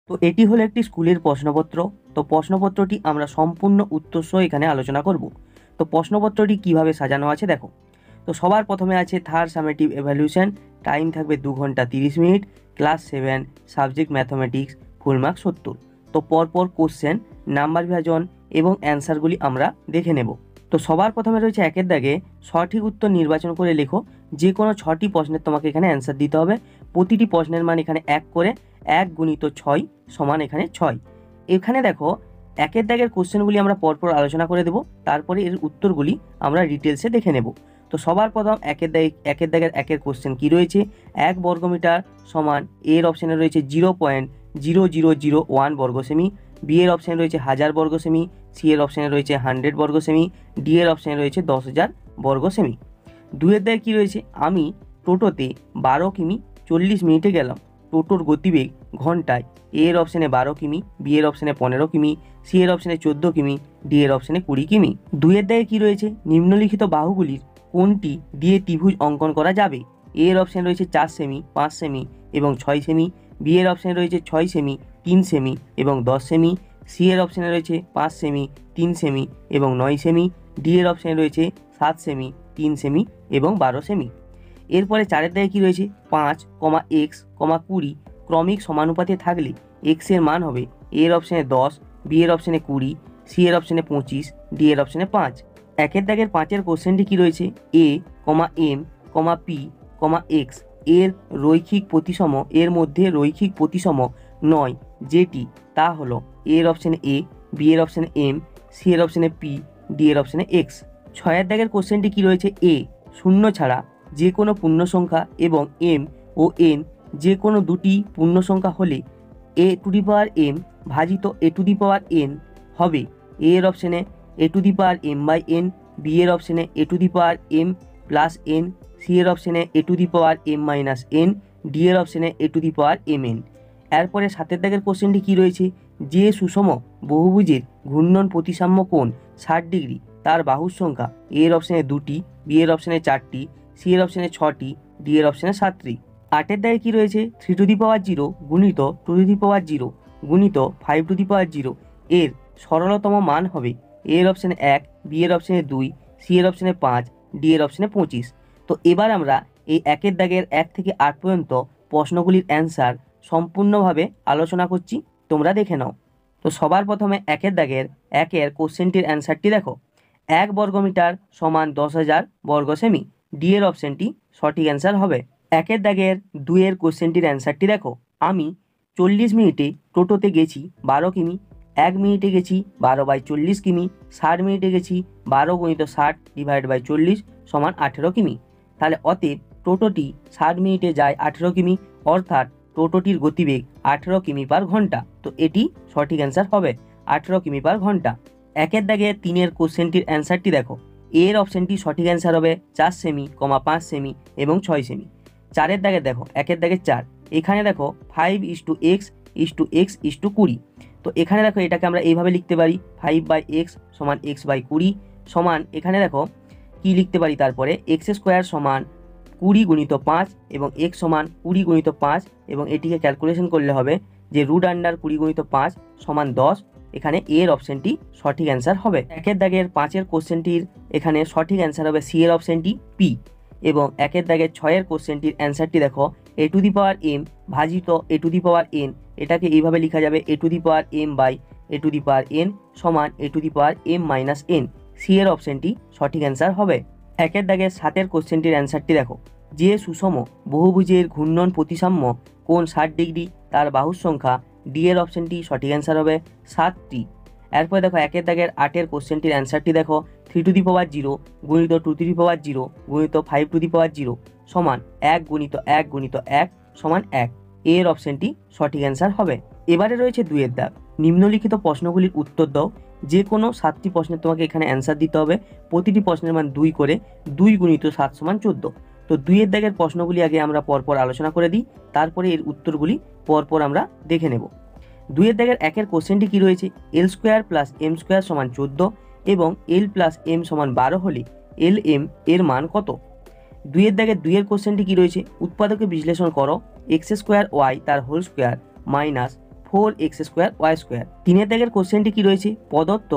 তো এটি হলো একটি স্কুলের প্রশ্নপত্র। তো প্রশ্নপত্রটি আমরা সম্পূর্ণ উত্তর সহ এখানে আলোচনা করব। তো প্রশ্নপত্রটি কিভাবে সাজানো আছে দেখো। তো সবার প্রথমে আছে থার্ড সামেটিভ এভ্যালুয়েশন, টাইম থাকবে 2 ঘন্টা 30 minute, class 7, subject mathematics, full mark 70। তো পরপর কোশ্চেন, নাম্বার বিভাজন এবং অ্যান্সারগুলি আমরা দেখে নেব। তো সবার প্রথমে রয়েছে একের দাগে সঠিক উত্তর নির্বাচন করে লেখো। যে কোনো 6টি প্রশ্নের তোমাকে এখানে অ্যান্সার দিতে হবে। প্রতিটি প্রশ্নের মান এখানে 1 করে, 1 গুণিত 6 সমান এখানে 6। এখানে দেখো একের দাগের কোশ্চেনগুলি আমরা পরপর আলোচনা করে দেব, তারপরে এর উত্তরগুলি আমরা ডিটেলসে দেখে নেব। তো সবার প্রথম একের দাগের একের কোশ্চেন কি রয়েছে, 1 বর্গমিটার সমান এর অপশানে রয়েছে 0.0001 বর্গ সেমি, বি এর অপশানে রয়েছে 1000 বর্গ সেমি, সি এর অপশানে রয়েছে 100 বর্গ সেমি, ডি এর অপশানে রয়েছে 10,000 বর্গ সেমি। দুইয়ের দাগে কী রয়েছে, আমি টোটোতে 12 কিমি 40 মিনিটে গেলাম। টোটোর গতিবেগ ঘন্টায়, এ এর অপশানে 12 কিমি, বি এর অপশানে 15 কিমি, সি এর অপশানে 14 কিমি, ডি এর অপশানে 20 কিমি। দুইয়ের দাগে কী রয়েছে, নিম্নলিখিত বাহুগুলির কোনটি দিয়ে ত্রিভুজ অঙ্কন করা যাবে। এ এর অপশানে রয়েছে 4 সেমি, 5 সেমি এবং 6 সেমি, বি এর অপশানে রয়েছে 6 সেমি, 3 সেমি এবং 10 সেমি, সি এর অপশানে রয়েছে 5 সেমি, 3 সেমি এবং 9 সেমি, ডি এর অপশানে রয়েছে 7 সেমি, 3 সেমি এবং 12 সেমি। এরপরে চারের দাগে কী রয়েছে, 5, x, 20 ক্রমিক সমানুপাতে থাকলে এক্স এর মান হবে এর অপশানে 10, বি এর অপশানে 20, সি এর অপশানে 25, ডি এর অপশানে 5। একের দাগের 5-এর কোশ্চেনটি কী রয়েছে, এ, এম, পি, এক্স এর রৈখিক প্রতিসম এর মধ্যে রৈখিক প্রতিসম নয় যেটি, তা হলো এর অপশানে এ, বি এর অপশানে এম, সি এর অপশানে পি, ডি এর অপশানে এক্স। 6-এর দাগের কোশ্চেনটি কী রয়েছে, এ, শূন্য ছাড়া যে কোনো পূর্ণ সংখ্যা এবং এম ও এন যে কোনো দুটি পূর্ণ সংখ্যা হলে এ টু দি পাওয়ার এম ভাজিত এ টু দি পাওয়ার এন হবে এ এর অপশানে A to the power M by N, B এর অপশানে A to the power M plus N, C এর অপশানে A to the power M minus N, D এর অপশানে A to the power M N. এরপরে 7-এর দাগের কোশ্চেনটি কী রয়েছে, যে সুষম বহুভুজের ঘূর্ণন প্রতিসাম্য কোণ 60 ডিগ্রি তার বাহুর সংখ্যা, এ এর অপশানে 2টি, বি এর অপশানে 4টি, সি এর অপশানে 6টি, ডি এর অপশানে 7টি। 8-এর দাগে কী রয়েছে, 3 টু দি পাওয়ার 0 গুণিত 2 টু দি পাওয়ার 0 গুণিত 5 টু দি পাওয়ার 0 এর সরলতম মান হবে এ এর অপশানে 1, বি এর অপশানে 2, সি এর অপশানে 5, ডি এর অপশানে 25। তো এবার আমরা এই একের দাগের 1 থেকে 8 পর্যন্ত প্রশ্নগুলির অ্যান্সার সম্পূর্ণভাবে আলোচনা করছি, তোমরা দেখে নাও। তো সবার প্রথমে একের দাগের একের কোশ্চেনটির অ্যান্সারটি দেখো, 1 বর্গমিটার সমান 10,000 বর্গ সেমি, ডি এর অপশানটি সঠিক অ্যান্সার হবে। একের দাগের 2-এর কোশ্চেনটির অ্যান্সারটি দেখো, আমি 40 মিনিটে টোটোতে গেছি 12 কিমি, 1 মিনিটে গেছি 12/40 কিমি, 60 মিনিটে গেছি 12 গুণিত 60 ডিভাইড বাই 40 সমান 18 কিমি। তাহলে অতএব টোটোটি 60 মিনিটে যায় 18 কিমি, অর্থাৎ টোটোটির গতিবেগ 18 কিমি পার ঘন্টা। তো এটি সঠিক অ্যান্সার হবে 18 কিমি পার ঘন্টা। একের দাগে 3-এর কোশ্চেনটির অ্যান্সারটি দেখো, এর অপশানটি সঠিক অ্যান্সার হবে 4 সেমি, 5 সেমি এবং 6 সেমি। 4-এর দাগে দেখো, একের দাগে 4, এখানে দেখো 5:x:20। তো এখানে দেখো এটাকে আমরা এইভাবে লিখতে পারি, 5/x সমান x/20 সমান, এখানে দেখো কি লিখতে পারি, তারপরে x² সমান 20 গুণিত 5 এবং x সমান 20 গুণিত 5 এবং এটিকে ক্যালকুলেশন করলে হবে যে √20 গুণিত 5 সমান 10। এখানে এর অপশানটি সঠিক অ্যান্সার হবে। একের দাগের 5-এর কোশ্চেনটির এখানে সঠিক অ্যান্সার হবে সি এর অপশানটি পি। এবং একের দাগের 6-এর কোশ্চেনটির অ্যান্সারটি দেখো, এ টু দি পাওয়ার এম ভাজিত এ টু দি পাওয়ার এন, এটাকে এইভাবে লেখা যাবে A to the power M by A to the power N সমান A to the power M minus N. C এর অপশানটি সঠিক অ্যান্সার হবে। একের দাগের 7-এর কোশ্চেনটির অ্যান্সারটি দেখো, যে সুষম বহুভুজের ঘূর্ণন প্রতিসাম্য কোণ 60 ডিগ্রি তার বাহুর সংখ্যা, ডি এর অপশানটি সঠিক অ্যান্সার হবে 7টি। এরপরে দেখো একের দাগের 8-এর কোশ্চেনটির অ্যান্সারটি দেখো, 3 টু দি পাওয়ার 0 গুণিত 2 টু দি পাওয়ার 0 গুণিত 5 টু দি পাওয়ার 0 সমান 1 গুণিত 1 গুণিত 1 সমান 1। এর অপশানটি সঠিক অ্যান্সার হবে। এবারে রয়েছে 2-এর দাগ, নিম্নলিখিত প্রশ্নগুলির উত্তর দাও। যে কোনো 7টি প্রশ্নের তোমাকে এখানে অ্যান্সার দিতে হবে। প্রতিটি প্রশ্নের মান 2 করে, 2 গুণিত 7 সমান 14। তো 2-এর দাগের প্রশ্নগুলি আগে আমরা পরপর আলোচনা করে দিই, তারপরে এর উত্তরগুলি পরপর আমরা দেখে নেব। 2-এর দাগের 1-এর কোশ্চেনটি কী রয়েছে, L² প্লাস M² সমান 14 এবং L প্লাস M সমান 12 হলে LM এর মান কত। 2-এর দাগের 2-এর কোশ্চেনটি কী রয়েছে, উৎপাদকে বিশ্লেষণ করো, x² y তার হোল স্কোয়ার মাইনাস 4x²y²। 3 দাগের কোশ্চেনটি কি রয়েছে, প্রদত্ত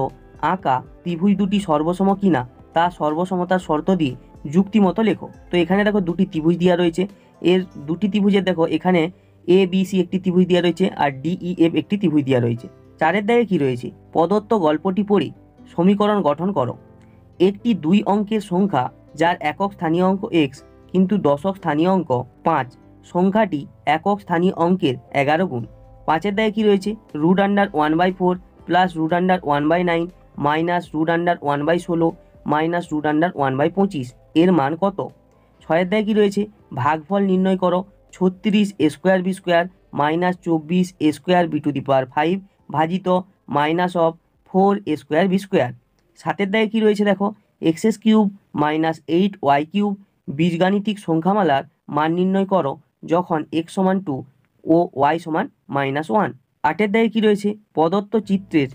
আঁকা ত্রিভুজ দুটি সর্বসম কিনা তা সর্বসমতার শর্ত দিয়ে যুক্তি মতো লেখো। তো এখানে দেখো দুটি ত্রিভুজ দেওয়া রয়েছে, এর দুটি ত্রিভুজের দেখো এখানে ABC একটি ত্রিভুজ দেওয়া রয়েছে আর DEF একটি ত্রিভুজ দেওয়া রয়েছে। 4 দাগে কি রয়েছে, প্রদত্ত গল্পটি পড়ে সমীকরণ গঠন করো। একটি 2 অঙ্কের সংখ্যা যার একক স্থানীয় অঙ্ক x কিন্তু দশক স্থানীয় অঙ্ক 5, সংখ্যাটি একক স্থানীয় অঙ্কের 11 গুণ। 5 দাগে কি রয়েছে, √1/4 প্লাস √1/9 মাইনাস √1/16 মাইনাস √1/25 এর মান কত। 6 দাগে কি রয়েছে, ভাগফল নির্ণয় করো। 36a² মাইনাস 24a² ভাজিত মাইনাস অফ 4a²। 7 দাগে কি রয়েছে দেখো, x³ মাইনাস 8y³ বীজগাণিতিক সংখ্যামালার মান নির্ণয় করো যখন x = 2 ও y = -1। 8 দাগে কি রয়েছে, প্রদত্ত চিত্রের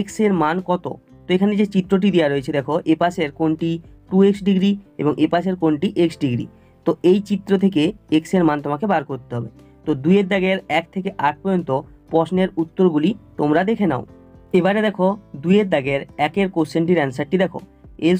x এর মান কত। তো এখানে যে চিত্রটি দেওয়া রয়েছে দেখো, এ পাশের কোণটি 2x ডিগ্রি এবং এ পাশের কোণটি x ডিগ্রি। তো এই চিত্র থেকে x এর মান তোমাকে বার করতে হবে। তো 2 দাগের 1 থেকে 8 পর্যন্ত প্রশ্নের উত্তরগুলি তোমরা দেখে নাও। এবারে দেখো 2 দাগের 1 কোশ্চেনটির অ্যান্সারটি দেখো, l²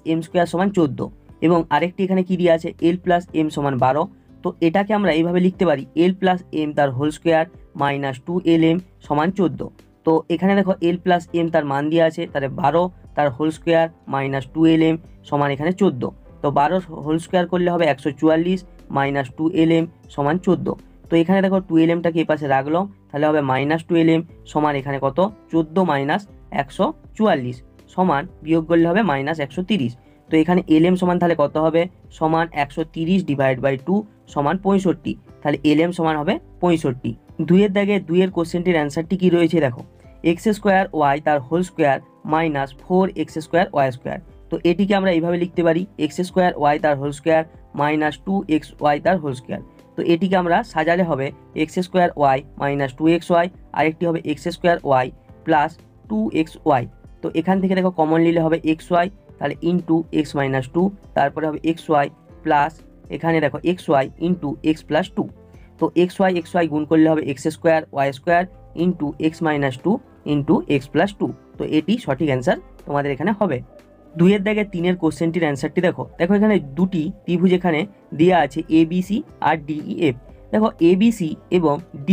+ m² = 14 এবং আরেকটি এখানে কি দেওয়া আছে l + m = 12। তো এটাকে আমরা এইভাবে লিখতে পারি l + m তার হোল স্কোয়ার মাইনাস 2lm = 14। তো এখানে দেখো l + m তার মান দেওয়া আছে, তাহলে 12 তার হোল স্কোয়ার মাইনাস 2lm = এখানে 14। তো 12 হোল স্কোয়ার করলে হবে 144 মাইনাস 2lm = 14। তো এখানে দেখো 2lmটাকে এই পাশে রাখলাম, তাহলে হবে -2lm = এখানে কত 14 মাইনাস 144 সমান বিয়োগ করলে হবে -130। তো এখানে lm সমান তাহলে কত হবে, সমান 130 / 2 সমান 65। তাহলে lm সমান হবে 65। 2 দাগে 2 কোশ্চেনটির অ্যান্সারটি কি রয়েছে দেখো, x² তার হোল স্কোয়ার মাইনাস 4x²y²। তো এটিকে আমরা এইভাবে লিখতে পারি x² তার হোল স্কোয়ার মাইনাস 2xy তার হোল স্কোয়ার। তো এটিকে আমরা সাজালে হবে x² মাইনাস 2xy, আরেকটি হবে x² প্লাস 2xy। তো এখান থেকে দেখো কমন নিলে হবে xy, তাহলে ইন্টু x - 2, তারপরে হবে xy প্লাস এখানে দেখো xy ইন্টু x + 2। তো xy গুণ করলে হবে x² y² into x - 2 into x + 2। তো এটি সঠিক অ্যান্সার তোমাদের এখানে হবে। 2 দাগে 3 কোশ্চেনটির অ্যান্সারটি দেখো, এখানে দুটি ত্রিভুজ এখানে দেওয়া আছে ABC আর DEF। দেখো ABC এবং D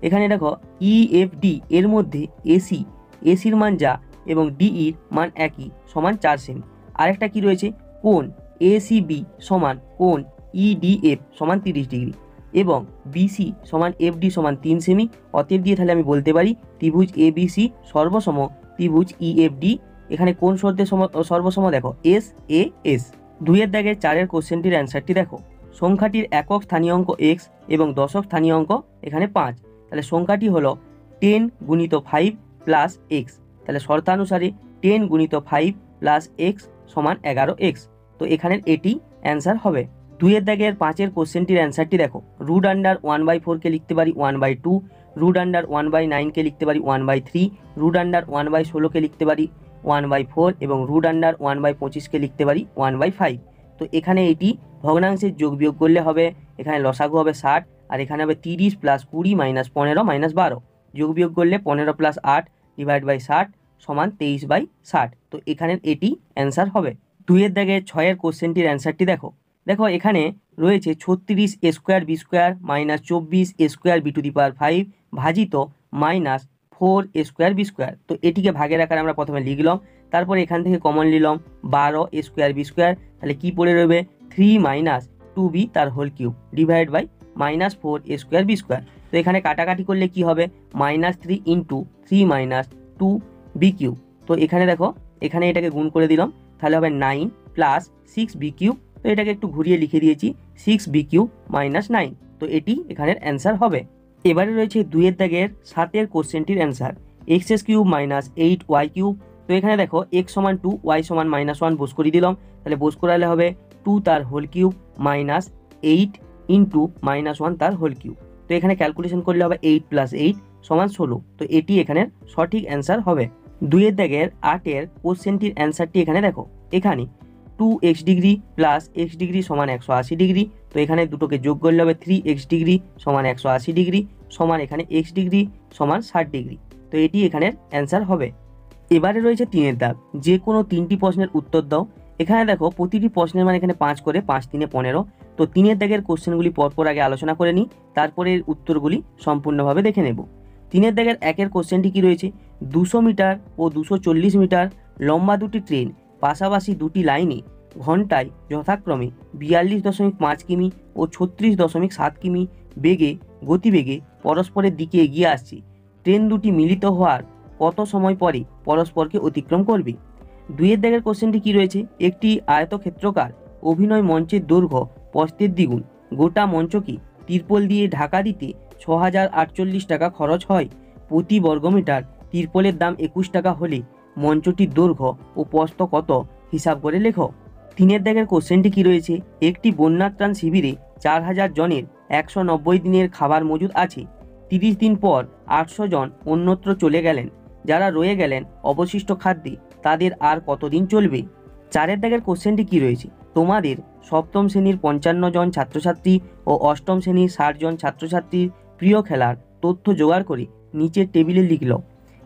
এখানে দেখো EFD এর মধ্যে এসির মান যা এবং ডিইর মান একই সমান 4 সেমি। আরেকটা কি রয়েছে, কোণ ACB সমান কোণ EDF সমান 30 ডিগ্রি এবং BC সমান FD সমান 3 সেমি। অতএব দিয়ে তাহলে আমি বলতে পারি ত্রিভুজ ABC সর্বসম ত্রিভুজ EFD। এখানে কোন শর্তের সর্বসম দেখো SAS। 2 দাগের 4 কোশ্চেনটির অ্যান্সারটি দেখো, সংখ্যাটির একক স্থানীয় অঙ্ক x এবং দশক স্থানীয় অঙ্ক এখানে 5। তাহলে সংখ্যাটি হলো 10 × 5 প্লাস x। তাহলে শর্তানুসারে 10 × 5 প্লাস x সমান 11x। তো এখানের এটি অ্যান্সার হবে। 2 দাগের 5 কোশ্চেনটির অ্যান্সারটি দেখো, √1/4 কে লিখতে পারি 1/2, √1/9 কে লিখতে পারি 1/3, √1/16 কে লিখতে পারি 1/4 এবং √1/25 কে লিখতে পারি 1/5। তো এখানে এটি ভগ্নাংশের যোগ বিয়োগ করলে হবে, এখানে লসাগু হবে 60 আর এখানে হবে 30 + 20 - 15 - 12। যোগ বিয়োগ করলে 15 + 8 / 60 সমান 23/60। তো এখানের এটি অ্যান্সার হবে। 2 দাগের 6 কোশ্চেনটির অ্যান্সারটি দেখো, এখানে রয়েছে 36a² মাইনাস 24a² ভাজিত মাইনাস 4a²। তো এটিকে ভাগের আকারে আমরা প্রথমে লিখলাম, তারপর এখান থেকে কমন নিলাম 12a², তাহলে কি পড়ে রইবে 3 - 2b তার whole cube divide by -4a²। তো এখানে কাটাকাটি করলে কি হবে, -3 × 3 - 2b³। তো এখানে দেখো এখানে এটাকে গুণ করে দিলাম, তাহলে হবে 9 + 6b³। তো এটাকে একটু ঘুরিয়ে লিখে দিয়েছি 6b³ - 9। তো এটি এখানের অ্যান্সার হবে। এবারে রয়েছে 2 দাগের 7 কোশ্চেনটির অ্যান্সার, x³ - 8y³। তো এখানে দেখো x = 2 y = -1 বোস করে দিলাম, তাহলে বোস করালে হবে 2 তার হোল কিউব মাইনাস 8 × -1 তার হোল কিউব। তো এখানে ক্যালকুলেশন করলে হবে 8 + 8 = 16। তো এটি এখানের সঠিক অ্যান্সার হবে। 2 দাগের 8 কোশ্চেনটির অ্যান্সারটি এখানে দেখো, এখানে 2x degree plus x degree সমান 180 ডিগ্রি। তো এখানে দুটোকে যোগ করলে হবে 3x ডিগ্রি সমান 180 ডিগ্রি সমান এখানে x ডিগ্রি সমান 60 ডিগ্রি। তো এটি এখানের অ্যান্সার হবে। এবারে রয়েছে 3-এর দাগ, যে কোনো 3টি প্রশ্নের উত্তর দাও। এখানে দেখো প্রতিটি প্রশ্নের মানে এখানে 5 করে, 5 3 15। তো 3-এর দাগের কোশ্চেনগুলি পরপর আগে আলোচনা করে নিই, তারপরে এর উত্তরগুলি সম্পূর্ণভাবে দেখে নেব। 3-এর দাগের 1-এর কোশ্চেনটি কী রয়েছে, 200 মিটার ও 240 মিটার লম্বা দুটি ট্রেন পাশাপাশি দুটি লাইনে ঘন্টায় যথাক্রমে 42.5 কিমি ও 36.7 কিমি বেগে গতিবেগে পরস্পরের দিকে এগিয়ে আসছে। ট্রেন দুটি মিলিত হওয়ার কত সময় পরে পরস্পরকে অতিক্রম করবে। 2-এর দাগের কোশ্চেনটি কী রয়েছে, একটি আয়তক্ষেত্রকার অভিনয় মঞ্চের দৈর্ঘ্য প্রস্থের দ্বিগুণ, গোটা মঞ্চকে তিরপল দিয়ে ঢাকা দিতে 6048 টাকা খরচ হয়। প্রতি বর্গমিটার তিরপলের দাম 21 টাকা হলে মঞ্চটির দৈর্ঘ্য ও প্রস্থ কত হিসাব করে লেখো। 3-এর দাগের কোশ্চেনটি কী রয়েছে, একটি বন্যাত্রাণ শিবিরে 4000 জনের 190 দিনের খাবার মজুদ আছে। 30 দিন পর 800 জন অন্যত্র চলে গেলেন। যারা রয়ে গেলেন অবশিষ্ট খাদ্যে তাদের আর কতদিন চলবে। 4-এর দাগের কোশ্চেনটি কী রয়েছে, তোমাদের সপ্তম শ্রেণীর 55 জন ছাত্রছাত্রী ও অষ্টম শ্রেণীর 60 জন ছাত্রছাত্রীর প্রিয় খেলার তথ্য জোগাড় করে নিচের টেবিলে লিখল।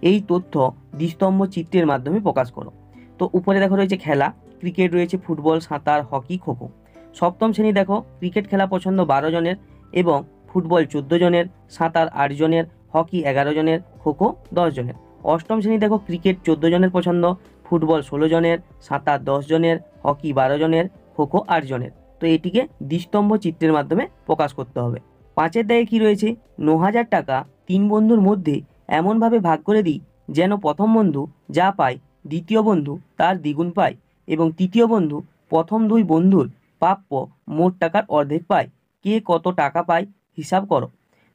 এই তথ্য দ্বিস্তম্ভ চিত্রের মাধ্যমে প্রকাশ করো। তো উপরে দেখো রয়েছে খেলা, ক্রিকেট রয়েছে, ফুটবল, সাঁতার, হকি, খোখো। সপ্তম শ্রেণী দেখো ক্রিকেট খেলা পছন্দ 12 জনের এবং ফুটবল 14 জনের, সাঁতার 8 জনের, হকি 11 জনের, খোখো 10 জনের। অষ্টম শ্রেণী দেখো ক্রিকেট 14 জনের পছন্দ, ফুটবল 16 জনের, সাঁতার 10 জনের, হকি 12 জনের, খোখো 8 জনের। তো এটিকে দ্বিস্তম্ভ চিত্রের মাধ্যমে প্রকাশ করতে হবে। 5-এর দাগে কী রয়েছে, 9000 টাকা 3 বন্ধুর মধ্যে এমনভাবে ভাগ করে দিই যেন প্রথম বন্ধু যা পায় দ্বিতীয় বন্ধু তার দ্বিগুণ পায় এবং তৃতীয় বন্ধু প্রথম 2 বন্ধুর প্রাপ্য মোট টাকার অর্ধেক পায়। কে কত টাকা পায় হিসাব করো।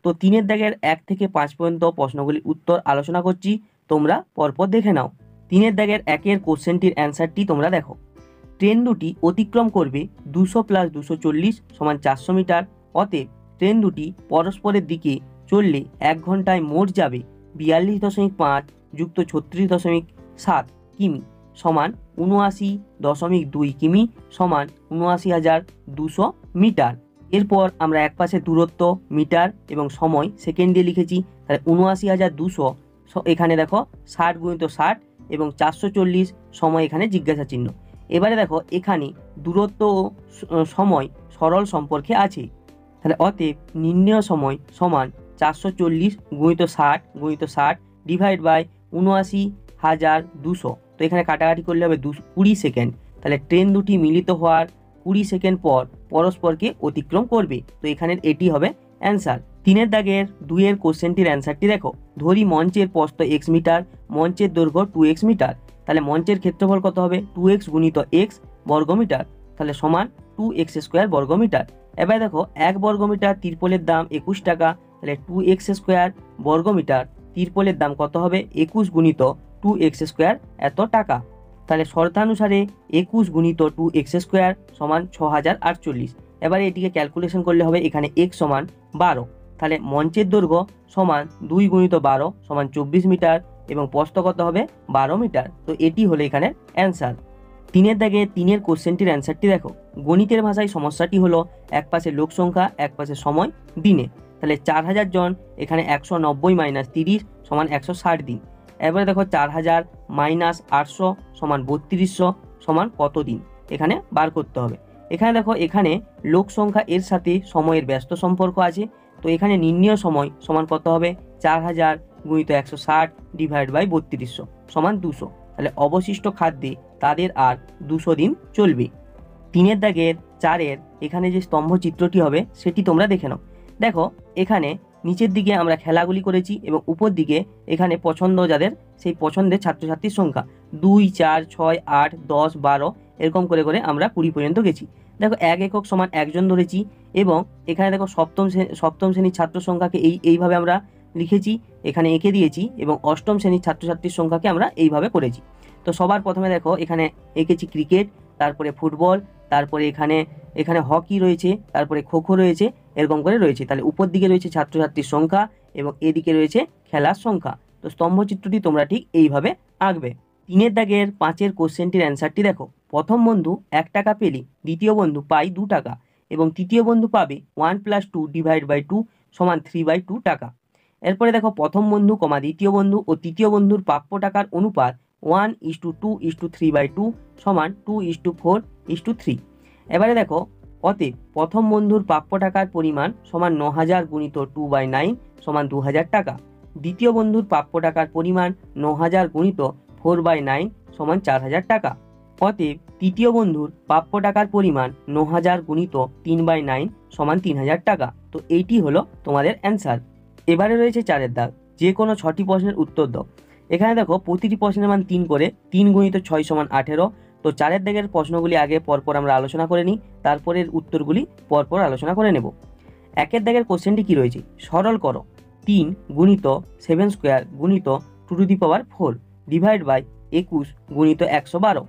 তো 3-এর দাগের 1 থেকে 5 পর্যন্ত প্রশ্নগুলির উত্তর আলোচনা করছি, তোমরা পরপর দেখে নাও। 3-এর দাগের 1-এর কোশ্চেনটির অ্যান্সারটি তোমরা দেখো। ট্রেন দুটি অতিক্রম করবে 200 + 240 = 400 মিটার। অতএব ট্রেন দুটি পরস্পরের দিকে চললে 1 ঘন্টায় মোট যাবে 42.5 যুক্ত 36.7 কিমি সমান 79.2 কিমি সমান 79,200 মিটার। এরপর আমরা একপাশে দূরত্ব মিটার এবং সময় সেকেন্ড দিয়ে লিখেছি, তাহলে 79,200 এখানে দেখো 60 × 60 এবং 440 সময় এখানে জিজ্ঞাসা চিহ্ন। এবারে দেখো এখানে দূরত্ব ও সময় সরল সম্পর্কে আছে, তাহলে অতএব নির্ণেয় সময় সমান 440 × 60 × 60 ডিভাইড বাই 79,200। তো এখানে কাটাকাটি করলে হবে 20 সেকেন্ড। তাহলে ট্রেন দুটি মিলিত হওয়ার 20 সেকেন্ড পর পরস্পরকে অতিক্রম করবে। তো এখানের এটি হবে অ্যান্সার। 3-এর দাগের 2-এর কোশ্চেনটির অ্যান্সারটি দেখো। ধরি মঞ্চের প্রস্থ x মিটার, মঞ্চের দৈর্ঘ্য 2x মিটার। তাহলে মঞ্চের ক্ষেত্রফল কত হবে, 2x × x বর্গমিটার, তাহলে সমান 2x² বর্গমিটার। এবার দেখো 1 বর্গমিটার তিরপলের দাম 21 টাকা, তাহলে 2x² বর্গমিটার তিরপলের দাম কত হবে, 21 × 2x² এত টাকা। তাহলে শর্তানুসারে 21 × 2x² সমান 6048। এবারে এটিকে ক্যালকুলেশন করলে হবে, এখানে x সমান 12, তাহলে মঞ্চের দৈর্ঘ্য সমান 2 × 12 সমান 24 মিটার এবং প্রস্থ কত হবে 12 মিটার। তো এটি হলো এখানে অ্যান্সার। 3-এর দাগে 3-এর কোশ্চেনটির অ্যান্সারটি দেখো। গণিতের ভাষায় সমস্যাটি হলো এক পাশে লোক সংখ্যা, এক পাশে সময় দিনে। তাহলে 4000 জন, এখানে 190 - 30 সমান 160 দিন। এবারে দেখো 4000 - 800 সমান 3200 সমান কত দিন, এখানে বার করতে হবে। এখানে দেখো এখানে লোক সংখ্যা এর সাথে সময়ের ব্যস্ত সম্পর্ক আছে। তো এখানে নির্ণেয় সময় সমান কত হবে, 4000 × 160 ডিভাইড বাই 3200 সমান 200। তাহলে অবশিষ্ট খাদ্যে তাদের আর 200 দিন চলবে। 3-এর দাগের 4-এর এখানে যে স্তম্ভ চিত্রটি হবে সেটি তোমরা দেখে নাও। দেখো এখানে নিচের দিকে আমরা খেলাগুলি করেছি এবং উপর দিকে এখানে পছন্দ যাদের সেই পছন্দের ছাত্রছাত্রীর সংখ্যা 2, 4, 6, 8, 10, 12 এরকম করে করে আমরা 20 পর্যন্ত গেছি। দেখো 1 একক সমান 1 জন ধরেছি এবং এখানে দেখো সপ্তম শ্রেণীর ছাত্র সংখ্যাকে এইভাবে আমরা লিখেছি, এখানে এঁকে দিয়েছি এবং অষ্টম শ্রেণীর ছাত্রছাত্রীর সংখ্যাকে আমরা এইভাবে করেছি। তো সবার প্রথমে দেখো এখানে এঁকেছি ক্রিকেট, তারপরে ফুটবল, তারপরে এখানে হকি রয়েছে, তারপরে খোখো রয়েছে, এরকম করে রয়েছে। তাহলে উপর দিকে রয়েছে ছাত্রছাত্রীর সংখ্যা এবং এদিকে রয়েছে খেলার সংখ্যা। তো স্তম্ভচিত্রটি তোমরা ঠিক এইভাবে আঁকবে। 3-এর দাগের 5-এর কোশ্চেনটির অ্যান্সারটি দেখো। প্রথম বন্ধু 1 টাকা পেলে দ্বিতীয় বন্ধু পায় 2 টাকা এবং তৃতীয় বন্ধু পাবে 1 + 2 / 2 = 3/2 টাকা। এরপরে দেখো প্রথম বন্ধু দ্বিতীয় বন্ধু ও তৃতীয় বন্ধুর প্রাপ্য টাকার অনুপাত 1:2:3/2 = 2:4:3। এবারে দেখো অতএব প্রথম বন্ধুর প্রাপ্য টাকার পরিমাণ সমান 9000 × 2/9 = 2000 টাকা। দ্বিতীয় বন্ধুর প্রাপ্য টাকার পরিমাণ 9000 × 4/9 = 4000 টাকা। অতএব তৃতীয় বন্ধুর প্রাপ্য টাকার পরিমাণ 9000 × 3/9 = 3000 টাকা। তো এইটি হলো তোমাদের অ্যান্সার। এবারে রয়েছে 4-এর দাগ, যে কোনো 6টি প্রশ্নের উত্তর দাও। এখানে দেখো প্রতিটি প্রশ্নের মান 3 করে, 3 × 6 = 18। তো 4-এর দাগের প্রশ্নগুলি আগে পরপর আমরা আলোচনা করে নিই, তারপরের উত্তরগুলি পরপর আলোচনা করে নেব। 1-এর দাগের কোশ্চেনটি কী রয়েছে, সরল করো 3 × 7² × 2⁴ ডিভাইড বাই 21 × 112।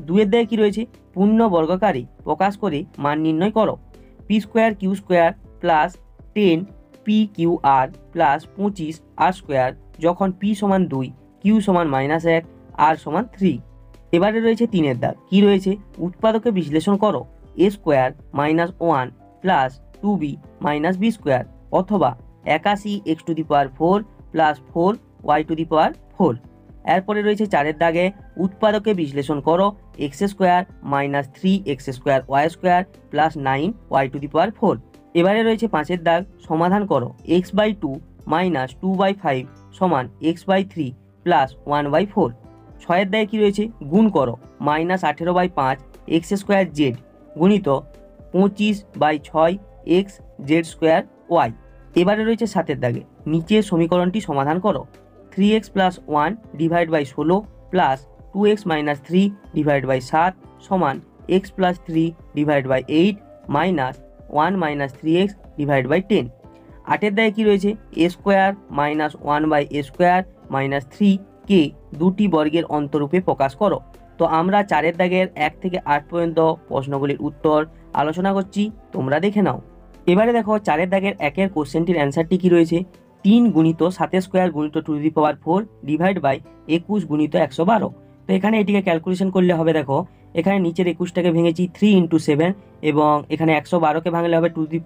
2-এর দাগে কী রয়েছে, পূর্ণ বর্গাকারে প্রকাশ করে মান নির্ণয় করো। p²q² plus 10 pqr plus 25 r² যখন p = 2, q = -1, r = 3। এবারে রয়েছে 3-এর দাগ, কী রয়েছে, উৎপাদকে বিশ্লেষণ করো a² - 1 প্লাস 2b - b² অথবা 81x⁴ প্লাস 4y⁴। এরপরে রয়েছে 4-এর দাগে, উৎপাদকে বিশ্লেষণ করো x² - 3x²y² প্লাস 9y⁴। এবারে রয়েছে 5-এর দাগ, সমাধান করো x/2 - 2/5 = x/3 প্লাস 1/4। 6-এর দাগে কী রয়েছে, গুণ করো -18/5 x² গুণিত 25/6 xz²y। এবারে রয়েছে 7-এর দাগে, নিচের সমীকরণটি সমাধান করো 3x + 1 / 16 প্লাস 2x - 3 / 7 সমান x + 3 / 8 মাইনাস 1 - 3x / 10। 8-এর দাগে কী রয়েছে, a² - 1/a² - 3 কে দুটি বর্গের অন্তরূপে প্রকাশ করো। তো আমরা 4-এর দাগের 1 থেকে 8 পর্যন্ত প্রশ্নগুলির উত্তর আলোচনা করছি, তোমরা দেখে নাও। এবারে দেখো 4-এর দাগের 1-এর কোশ্চেনটির অ্যান্সারটি কী রয়েছে, 3 × 7² × 2⁴ ডিভাইড বাই 21 × 112। তো এখানে এটিকে ক্যালকুলেশন করলে হবে, দেখো এখানে নিচের 21টাকে ভেঙেছি 3 × 7 এবং এখানে 112কে ভাঙলে হবে 2⁴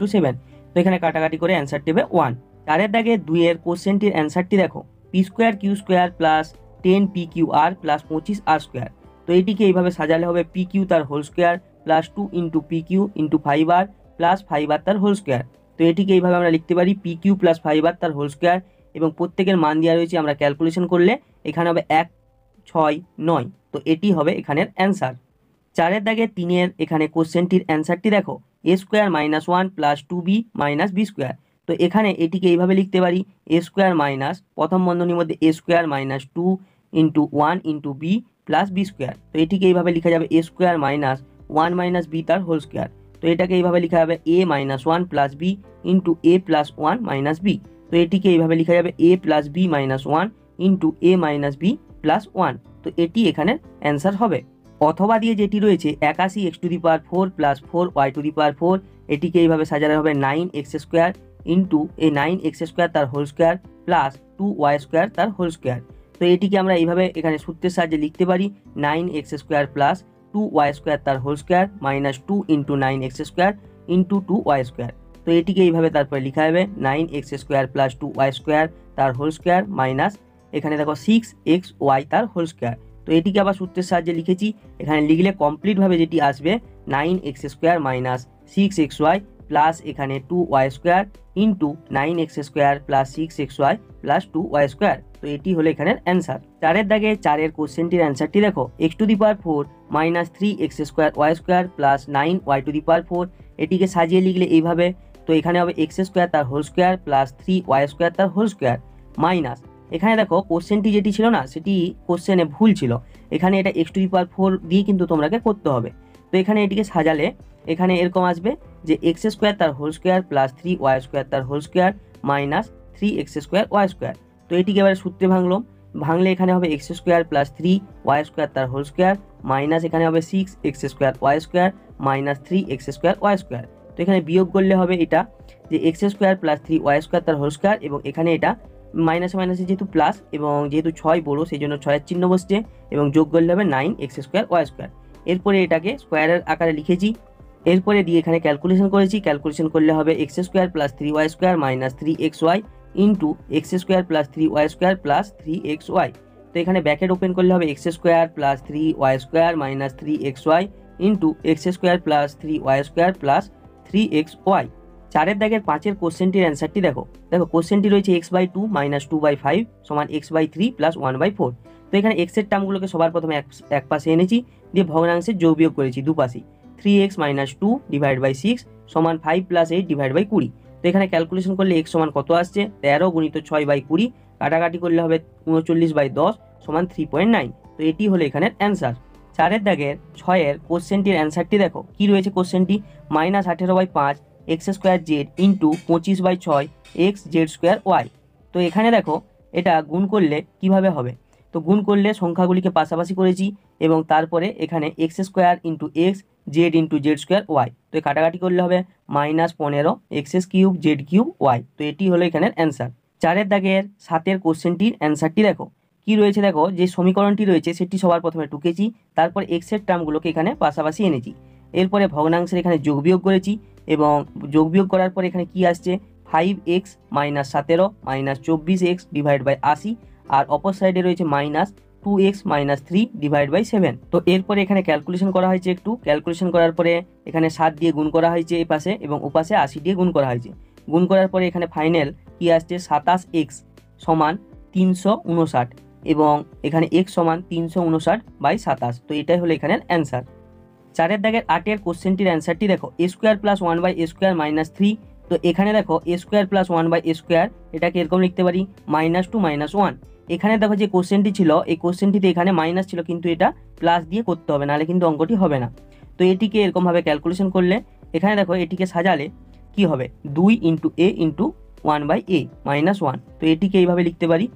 × 7। তো এখানে কাটাকাটি করে অ্যান্সার দেবে 1। 4-এর দাগে 2-এর কোশ্চেনটির অ্যান্সারটি দেখো, p²q² plus 10 pqr plus 25 r²। তো এটিকে এইভাবে সাজালে হবে pq তার whole square plus 2 × pq × 5r plus 5r তার হোল স্কোয়ার। তো এটিকে এইভাবে আমরা লিখতে পারি pq প্লাস 5r তার হোল স্কোয়ার এবং প্রত্যেকের মান দেওয়া রয়েছে, আমরা ক্যালকুলেশন করলে এখানে হবে 1 6 9। তো এটি হবে এখানের অ্যান্সার। 4-এর দাগে 3-এর এখানে কোশ্চেনটির অ্যান্সারটি দেখো, a² - 1 প্লাস 2b - b²। তো এখানে এটিকে এইভাবে লিখতে পারি a² মাইনাস প্রথম বন্ধনীর মধ্যে a² - 2 × 1 × b প্লাস b²। তো এটিকে এইভাবে লেখা যাবে a² - 1 - b তার হোল স্কোয়ার। তো এটাকে এইভাবে লেখা যাবে a - 1 plus b × a plus 1 - b। তো এটিকে এইভাবে লেখা যাবে a plus b - 1 × a - b plus 1। তো এটি এখানের অ্যান্সার হবে। অথবা দিয়ে যেটি রয়েছে 81x⁴ প্লাস 4y⁴, এটিকে এইভাবে সাজালে হবে 9x² × 9x² তার হোল স্কোয়ার প্লাস 2y² তার হোল স্কোয়ার। তো এটিকে আমরা এইভাবে এখানে সূত্রের সাহায্যে লিখতে পারি 9x² প্লাস 2y² তার whole square minus 2 × 9x² × 2y²। তো এটিকে এইভাবে তারপরে লেখা যাবে 9x² প্লাস 2y² তার হোল স্কোয়ার মাইনাস এখানে দেখো 6xy তার হোল স্কোয়ার। তো এটিকে আবার সূত্রের সাহায্যে লিখেছি, এখানে লিখলে কমপ্লিটভাবে যেটি আসবে 9x² মাইনাস 6xy প্লাস এখানে 2y² into 9x² plus 6xy plus 2y²। তো এটি হলো এখানের অ্যান্সার। 4-এর দাগে 4-এর কোশ্চেনটির অ্যান্সারটি দেখো, x⁴ minus 3x² plus 9y⁴, এটিকে সাজিয়ে লিখলে এইভাবে। তো এখানে হবে x² তার হোল স্কোয়ার প্লাস 3y² তার হোল স্কোয়ার মাইনাস এখানে দেখো কোশ্চেনটি যেটি ছিল না সেটি কোশ্চেনে ভুল ছিল, এখানে এটা x⁴ দিয়ে কিন্তু তোমরাকে করতে হবে। তো এখানে এটিকে সাজালে এখানে এরকম আসবে যে x² তার হোল স্কোয়ার প্লাস 3y² তার হোল স্কোয়ার মাইনাস 3x²y²। তো এটিকে এবারে সূত্রে ভাঙলে এখানে হবে x² প্লাস 3y² তার হোল স্কোয়ার মাইনাস এখানে হবে 6x²y² মাইনাস 3x²y²। তো এখানে বিয়োগ করলে হবে এটা যে x² প্লাস 3y² তার হোল স্কোয়ার এবং এখানে এটা মাইনাসে মাইনাসে যেহেতু প্লাস এবং যেহেতু 6 বড় সেই জন্য 6-এর চিহ্ন বসছে এবং যোগ করলে হবে 9x² y²। এরপরে এটাকে স্কোয়ারের আকারে লিখেছি, এরপরে দিয়ে এখানে ক্যালকুলেশন করেছি, ক্যালকুলেশন করলে হবে x² + 3y² - 3xy into x² + 3y² + 3xy। তো এখানে ব্র্যাকেট ওপেন করলে হবে x² + 3y² - 3xy into x² + 3y² + 3xy। 4-এর দাগের 5-এর কোশ্চেনটির অ্যান্সারটি দেখো। কোশ্চেনটি রয়েছে x/2 - 2/5 = x/3 + 1/4। তো এখানে x এর টার্মগুলোকে সবার প্রথমে এক পাশে এনেছি, দিয়ে ভগ্নাংশের যোগ বিয়োগ করেছি দুপাশেই। 3x - 2 / 6 = 5 + 8 / 20। তো এখানে ক্যালকুলেশন করলে x সমান কত আসছে, 13 × 6/20, কাটাকাটি করলে হবে 39/10 = 3.9। তো এটি হলো এখানের অ্যান্সার। 4-এর দাগের 6-এর কোশ্চেনটির অ্যান্সারটি দেখো। কি রয়েছে কোশ্চেনটি, -18/5 x² z into 25/6 x z² y। তো এখানে দেখো এটা গুণ করলে কিভাবে হবে, তো গুণ করলে সংখ্যাগুলিকে পাশাপাশি করেছি এবং তারপরে এখানে x² × x z × z² y। তো কাটাকাটি করলে হবে -15 x³ z³ y। তো এটি হলো এখানের অ্যান্সার। 4-এর দাগের 7-এর কোশ্চেনটির অ্যান্সারটি দেখো। কি রয়েছে দেখো, যে সমীকরণটি রয়েছে সেটি সবার প্রথমে টুকেছি, তারপর x এর টার্মগুলোকে এখানে পাশাপাশি এনেছি, এরপরে ভগ্নাংশের এখানে যোগ বিয়োগ করেছি এবং যোগ বিয়োগ করার পর এখানে কি আসছে 5x - 17 - 24x / 80, আর অপর সাইডে রয়েছে -2x - 3 / 7। তো এরপরে এখানে ক্যালকুলেশন করা হয়েছে, একটু ক্যালকুলেশন করার পরে এখানে 7 দিয়ে গুণ করা হয়েছে এই পাশে এবং ওপাশে 80 দিয়ে গুণ করা হয়েছে। গুণ করার পরে এখানে ফাইনাল কি আসছে 27x = 359 এবং এখানে x = 359/27। তো এটাই হলো এখানের অ্যান্সার। 4-এর দাগের 8-এর কোশ্চেনটির অ্যান্সারটি দেখো। a² + 1/a² - 3। তো এখানে দেখো a² + 1/a², এটাকে এরকম লিখতে পারি -2 - 1। এখানে দেখো যে কোশ্চেনটি ছিল, এই কোশ্চেনটিতে এখানে মাইনাস ছিল, কিন্তু এটা প্লাস দিয়ে করতে হবে, নাহলে কিন্তু অঙ্কটি হবে না। তো এটিকে এরকমভাবে ক্যালকুলেশন করলে এখানে দেখো এটিকে সাজালে কি হবে 2 × a × 1/a - 1। তো এটিকে এইভাবে লিখতে পারি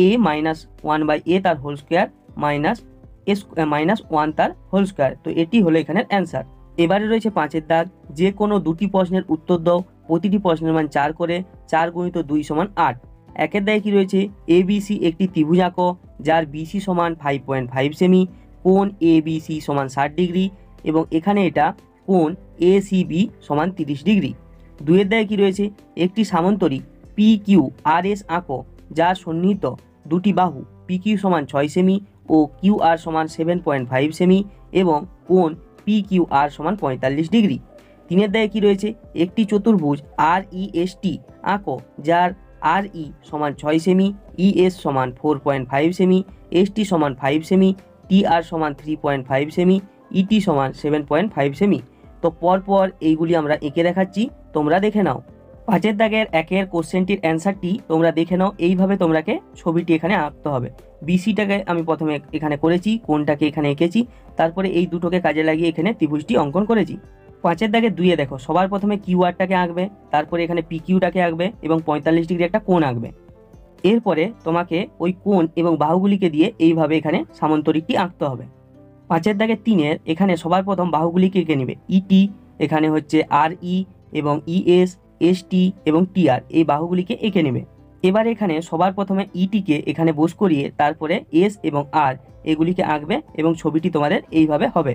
a - 1/a তার হোল স্কোয়ার -1 তার হোল স্কোয়ার। তো এটি হলো এখানের অ্যান্সার। এবারে রয়েছে 5-এর দাগ, যে কোনো দুটি প্রশ্নের উত্তর দাও, প্রতিটি প্রশ্নের মান 4 করে, 4 × 2 = 8। 1-এর দাগে কি রয়েছে, ABC একটি ত্রিভুজ আঁকো যার BC = 5.5 সেমি, কোণ ABC = 60 ডিগ্রি এবং এখানে এটা কোণ ACB = 30 ডিগ্রি। 2-এর দাগে কি রয়েছে, একটি সামান্তরিক PQRS আঁকো যার সন্নিহিত দুটি বাহু PQ = 6 সেমি ও QR = 7.5 সেমি এবং কোণ PQR = 45 ডিগ্রি। 3-এর দাগে কি রয়েছে, একটি চতুর্ভুজ REST আঁকো যার RE = 6 semi, ES = 4.5 semi, ST = 5 semi, TR = 3.5 semi, ET = 7.5 semi. তো পরপর এইগুলি আমরা এঁকে দেখাচ্ছি, তোমরা দেখে নাও। 5-এর দাগের 1-এর কোশ্চেনটির অ্যান্সারটি তোমরা দেখে নাও। এইভাবে তোমরাকে ছবিটি এখানে আঁকতে হবে। BCটাকে আমি প্রথমে এখানে করেছি, কোণটাকে এখানে এঁকেছি, তারপরে এই দুটোকে কাজে লাগিয়ে এখানে ত্রিভুজটি অঙ্কন করেছি। 5-এর দাগে 2-এ দেখো, সবার প্রথমে কিউআরটাকে আঁকবে, তারপরে এখানে PQটাকে আঁকবে এবং 45 ডিগ্রি একটা কোণ আঁকবে। এরপরে তোমাকে ওই কোণ এবং বাহুগুলিকে দিয়ে এইভাবে এখানে সামান্তরিকটি আঁকতে হবে। 5-এর দাগে 3-এর এখানে সবার প্রথম বাহুগুলিকে এঁকে নেবে, ইটি, এখানে হচ্ছে RE এবং ES, ST এবং TR, এই বাহুগুলিকে এঁকে নেবে। এবার এখানে সবার প্রথমে ইটিকে এখানে বস করিয়ে তারপরে S এবং R এগুলিকে আঁকবে এবং ছবিটি তোমাদের এইভাবে হবে।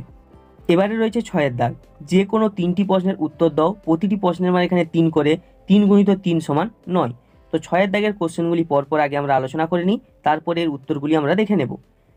এবারে রয়েছে 6-এর দাগ, যে কোনো 3টি প্রশ্নের উত্তর দাও, প্রতিটি প্রশ্নের মান এখানে 3 করে, 3 × 3 = 9। তো 6-এর দাগের কোশ্চেনগুলি পরপর আগে আমরা আলোচনা করে নিই, তারপরে এর উত্তরগুলি আমরা দেখে নেব।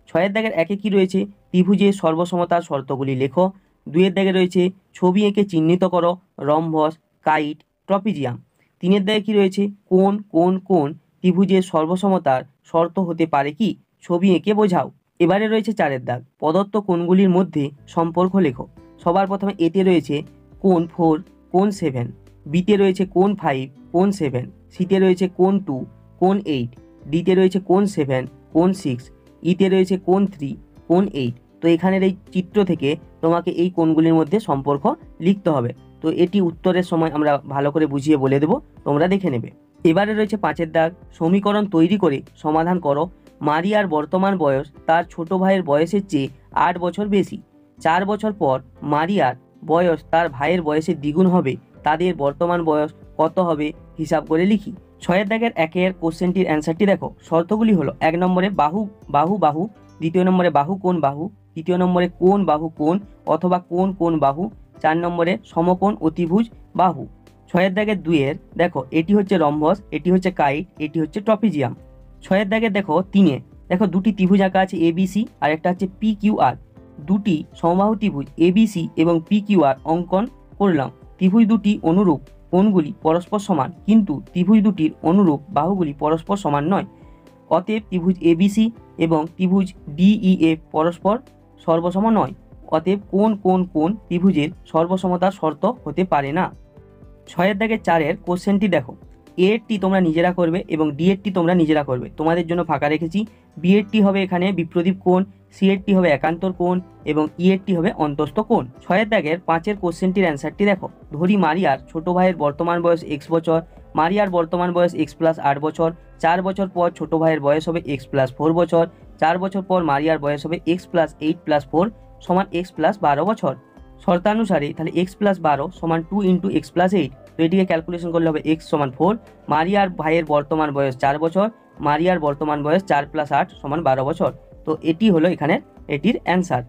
6-এর দাগের 1-এ কি রয়েছে, ত্রিভুজের সর্বসমতার শর্তগুলি লেখো। 2-এর দাগে রয়েছে ছবি এঁকে চিহ্নিত করো রম্বস, কাইট, ট্রপিজিয়াম। 3-এর দাগে কি রয়েছে, কোন কোন কোন ত্রিভুজের সর্বসমতার শর্ত হতে পারে কি, ছবি এঁকে বোঝাও। এবারে রয়েছে 4-এর দাগ, প্রদত্ত কোণগুলির মধ্যে সম্পর্ক লেখো। সবার প্রথমে এতে রয়েছে কোণ 4, কোণ 7, বিতে রয়েছে কোণ 5, কোণ 7, সিতে রয়েছে কোণ 2, কোণ 8, ডিতে রয়েছে কোণ 7, কোণ 6, ইতে রয়েছে কোণ 3, কোণ 8। তো এখানের এই চিত্র থেকে তোমাকে এই কোণগুলির মধ্যে সম্পর্ক লিখতে হবে। তো এটি উত্তরের সময় আমরা ভালো করে বুঝিয়ে বলে দেব, তোমরা দেখে নেবে। এবারে রয়েছে 5-এর দাগ, সমীকরণ তৈরি করে সমাধান করো। মারিয়ার বর্তমান বয়স তার ছোট ভাইয়ের বয়সের চেয়ে 8 বছর বেশি। 4 বছর পর মারিয়ার বয়স তার ভাইয়ের বয়সের দ্বিগুণ হবে, তাদের বর্তমান বয়স কত হবে হিসাব করে লিখি। ছয়ের দাগের একের কোশ্চেনটির অ্যান্সারটি দেখো। শর্তগুলি হলো 1 নম্বরে বাহু বাহু বাহু, 2য় নম্বরে বাহু কোণ বাহু, 3য় নম্বরে কোণ বাহু কোণ অথবা কোণ কোণ বাহু, 4 নম্বরে সমকোণ অতিভুজ বাহু। ছয়ের দাগের 2-এর দেখো, এটি হচ্ছে রম্বস, এটি হচ্ছে কাইট, এটি হচ্ছে ট্রপিজিয়াম। ছয়ের দাগের দেখো 3-এ, দেখো দুটি ত্রিভুজ আঁকা আছে এবিসি আর একটা হচ্ছে PQR। দুটি সমবাহু ত্রিভুজ এবিসি এবং PQR অঙ্কন করলাম। ত্রিভুজ দুটি অনুরূপ, কোণগুলি পরস্পর সমান, কিন্তু ত্রিভুজ দুটির অনুরূপ বাহুগুলি পরস্পর সমান নয়। অতএব ত্রিভুজ এবিসি এবং ত্রিভুজ DEF পরস্পর সর্বসম নয়। অতএব কোণ কোণ কোণ ত্রিভুজের সর্বসমতার শর্ত হতে পারে না। ছয়ের দাগের 4-এর কোশ্চেনটি দেখো। এরটি তোমরা নিজেরা করবে এবং ডিএরটি তোমরা নিজেরা করবে, তোমাদের জন্য ফাঁকা রেখেছি। বিএরটি হবে এখানে বিপ্রদীপ কোণ, সিএরটি হবে একান্তর কোণ এবং ইএরটি হবে অন্তস্থ কোণ। ছয়ের দাগের 5-এর কোশ্চেনটির অ্যান্সারটি দেখো। ধরি মারিয়ার ছোট ভাইয়ের বর্তমান বয়স x বছর, মারিয়ার বর্তমান বয়স x + 8 বছর। 4 বছর পর ছোট ভাইয়ের বয়স হবে x + 4 বছর। 4 বছর পর মারিয়ার বয়স হবে x + 8 + 4 সমান x + 12 বছর। শর্তানুসারে তাহলে x + 12 সমান 2 × x + 8। তো এটিকে ক্যালকুলেশন করলে হবে x সমান 4। মারিয়ার ভাইয়ের বর্তমান বয়স 4 বছর, মারিয়ার বর্তমান বয়স 4 + 8 সমান 12 বছর। তো এটি হলো এখানে এটির অ্যান্সার।